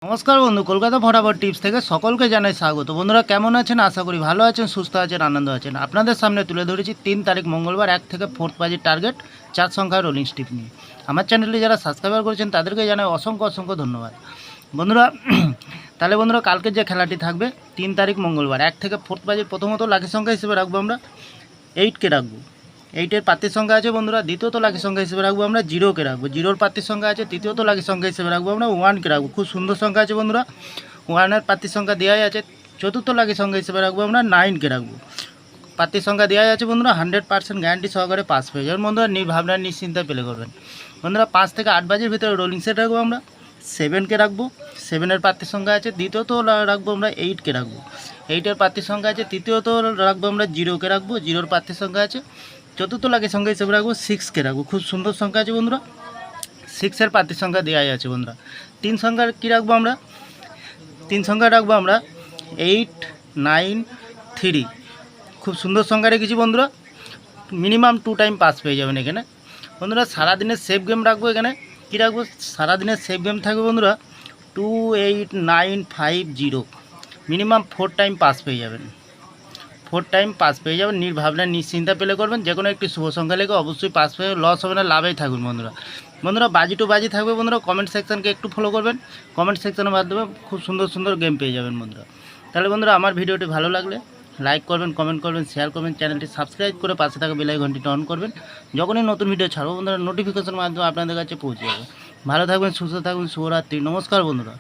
নমস্কার বন্ধু, কলকাতা ফটাফট টিপস থেকে সকলকে জানাই স্বাগত। বন্ধুরা কেমন আছেন? আশা করি ভালো আছেন, সুস্থ আছেন, আনন্দ আছেন। আপনাদের সামনে তুলে ধরেছি 3 তারিখ মঙ্গলবার 1 থেকে 4 বাজির টার্গেট 4 সংখ্যার রোলিং স্টিপ নিয়ে। আমার চ্যানেলটি যারা সাবস্ক্রাইব করেছেন তাদেরকে জানাই অসংখ্য অসংখ্য ধন্যবাদ। বন্ধুরা তাহলে বন্ধুরা কালকে যে খেলাটি থাকবে 3 তারিখ মঙ্গলবার 1 থেকে 4 বাজির প্রথমত লাকি সংখ্যা হিসেবে রাখবো আমরা 8কে রাখবো। 8-এর প্রার্থীর সংখ্যা আছে বন্ধুরা। দ্বিতীয়ত লাকি সংখ্যা হিসেবে রাখবো আমরা 0কে রাখবো। 0-র প্রার্থীর সংখ্যা আছে। তৃতীয়ত লাকি সংখ্যা হিসেবে রাখবো আমরা 1কে রাখবো। খুব সুন্দর সংখ্যা আছে বন্ধুরা। 1-এর প্রার্থীর সংখ্যা দেওয়াই আছে। চতুর্থ লাকি সংখ্যা হিসেবে রাখবো আমরা 9কে রাখবো। প্রার্থীর সংখ্যা দেওয়াই আছে বন্ধুরা। 100% গ্যারান্টি সহকারে পাস পেয়ে যাবেন বন্ধুরা। নির্ভাবনা নিশ্চিন্তায় প্লে করবেন বন্ধুরা। 5 থেকে 8 বাজির ভিতরে রোলিং সেট রাখবো আমরা 7কে রাখবো। 7-এর প্রার্থীর সংখ্যা আছে। দ্বিতীয়ত রাখবো আমরা 8কে রাখবো। 8-এর প্রার্থীর সংখ্যা আছে। তৃতীয়ত রাখবো আমরা 0কে রাখবো। 0-র প্রার্থীর সংখ্যা আছে। চতুর্থ লাকি সংখ্যা হিসেবে রাখবো 6কে রাখবো। খুব সুন্দর সংখ্যা আছে বন্ধুরা। 6-এর প্রার্থীর সংখ্যা দেওয়াই আছে বন্ধুরা। 3 সংখ্যার কী রাখবো আমরা? 3 সংখ্যা রাখবো আমরা 8, 9, 3। খুব সুন্দর সংখ্যা রেখেছি বন্ধুরা। মিনিমাম 2 টাইম পাস পেয়ে যাবেন এখানে বন্ধুরা। সারাদিনের সেফ গেম রাখবো এখানে। কী রাখবো? সারাদিনের সেফ গেম থাকবে বন্ধুরা 2, 8, 9, 5, 0। মিনিমাম 4 টাইম পাস পেয়ে যাবেন। 4 টাইম পাস পেয়ে যাবেন। নির্ভাবনা নিশ্চিন্তা পেলে করবেন। যে কোনো একটি শুভ সংখ্যা লেগে অবশ্যই পাস পেয়ে লস হবে না, লাভেই থাকবেন বন্ধুরা। বন্ধুরা বাজি টু বাজি থাকবে বন্ধুরা। কমেন্ট সেকশনকে একটু ফলো করবেন। কমেন্ট সেকশনের মাধ্যমে খুব সুন্দর সুন্দর গেম পেয়ে যাবেন বন্ধুরা। তাহলে বন্ধুরা আমার ভিডিওটি ভালো লাগলে লাইক করবেন, কমেন্ট করবেন, শেয়ার করবেন, চ্যানেলটি সাবস্ক্রাইব করে পাশে থাকা বেল আইকনটি অন করবেন। যখনই নতুন ভিডিও ছাড়বো বন্ধুরা নোটিফিকেশনের মাধ্যমে আপনাদের কাছে পৌঁছে যাবে। ভালো থাকবেন, সুস্থ থাকবেন, শুভরাত্রি। নমস্কার বন্ধুরা।